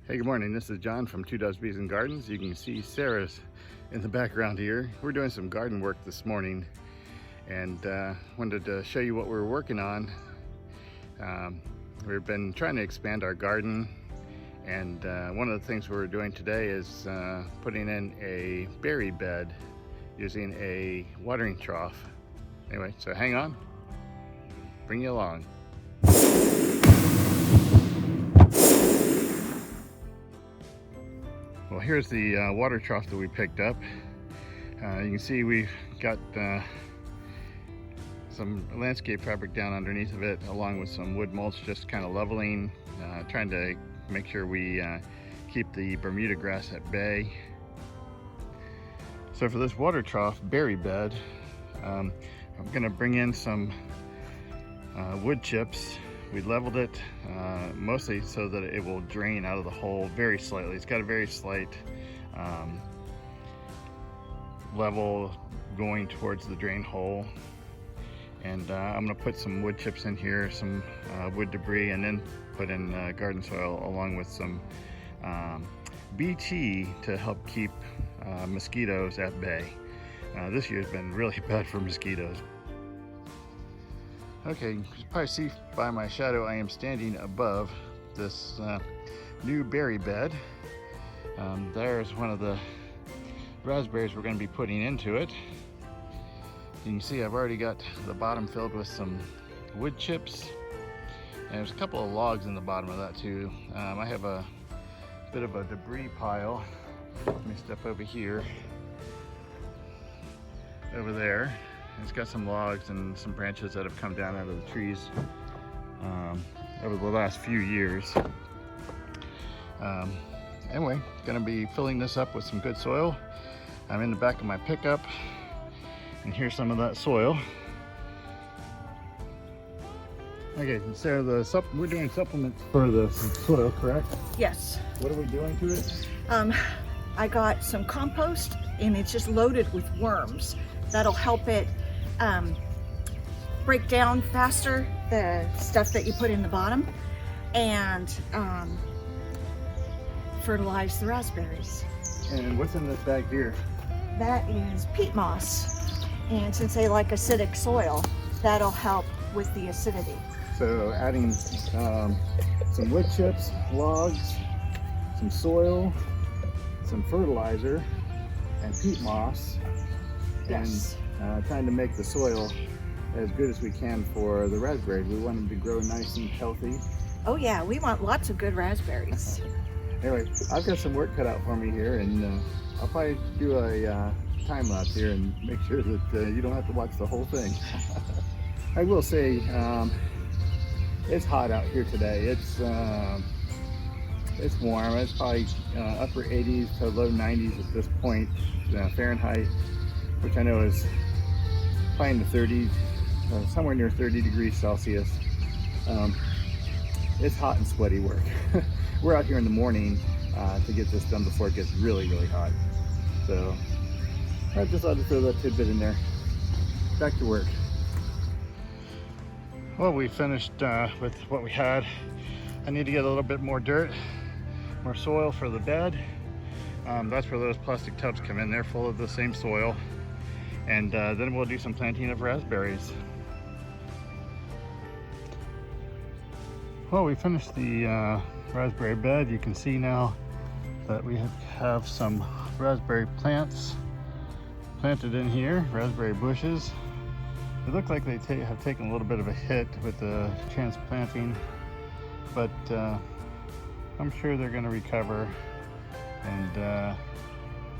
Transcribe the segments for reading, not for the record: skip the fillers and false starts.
Hey, good morning. This is John from Two Doves Bees and Gardens. You can see Sarah's in the background here. We're doing some garden work this morning and wanted to show you what we're working on. We've been trying to expand our garden, and one of the things we're doing today is putting in a berry bed using a watering trough. Anyway, so hang on, bring you along. Well, here's the water trough that we picked up. You can see we've got some landscape fabric down underneath of it, along with some wood mulch, just kind of leveling, trying to make sure we keep the Bermuda grass at bay. So for this water trough berry bed, I'm going to bring in some wood chips. We leveled it mostly so that it will drain out of the hole very slightly. It's got a very slight level going towards the drain hole. And I'm going to put some wood chips in here, some wood debris, and then put in garden soil along with some BT to help keep mosquitoes at bay. This year's been really bad for mosquitoes. Okay, you can probably see by my shadow I am standing above this new berry bed. There's one of the raspberries we're going to be putting into it. You can see I've already got the bottom filled with some wood chips, and there's a couple of logs in the bottom of that too. I have a bit of a debris pile. Let me step over here, over there. It's got some logs and some branches that have come down out of the trees over the last few years. Anyway, going to be filling this up with some good soil. I'm in the back of my pickup, and here's some of that soil. Okay, so we're doing supplements for the soil, correct? Yes. What are we doing to it? I got some compost, and it's just loaded with worms. That'll help it break down faster, the stuff that you put in the bottom, and fertilize the raspberries. And what's in this bag here? That is peat moss, and since they like acidic soil, that'll help with the acidity. So adding some wood chips, logs, some soil, some fertilizer, and peat moss. Yes. And trying to make the soil as good as we can for the raspberries. We want them to grow nice and healthy. Oh yeah, we want lots of good raspberries. Anyway, I've got some work cut out for me here, and I'll probably do a time lapse here and make sure that you don't have to watch the whole thing. I will say it's hot out here today. It's warm. It's probably upper 80s to low 90s at this point, Fahrenheit, which I know is probably in the 30s, somewhere near 30 degrees Celsius. It's hot and sweaty work. We're out here in the morning to get this done before it gets really, really hot. So I just thought to throw that tidbit in there. Back to work. Well, we finished with what we had. I need to get a little bit more dirt, more soil for the bed. That's where those plastic tubs come in. They're full of the same soil. And then we'll do some planting of raspberries. Well, we finished the raspberry bed. You can see now that we have some raspberry plants planted in here, raspberry bushes. They look like they have taken a little bit of a hit with the transplanting, but I'm sure they're going to recover and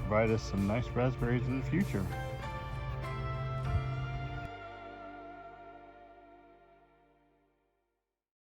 provide us some nice raspberries in the future.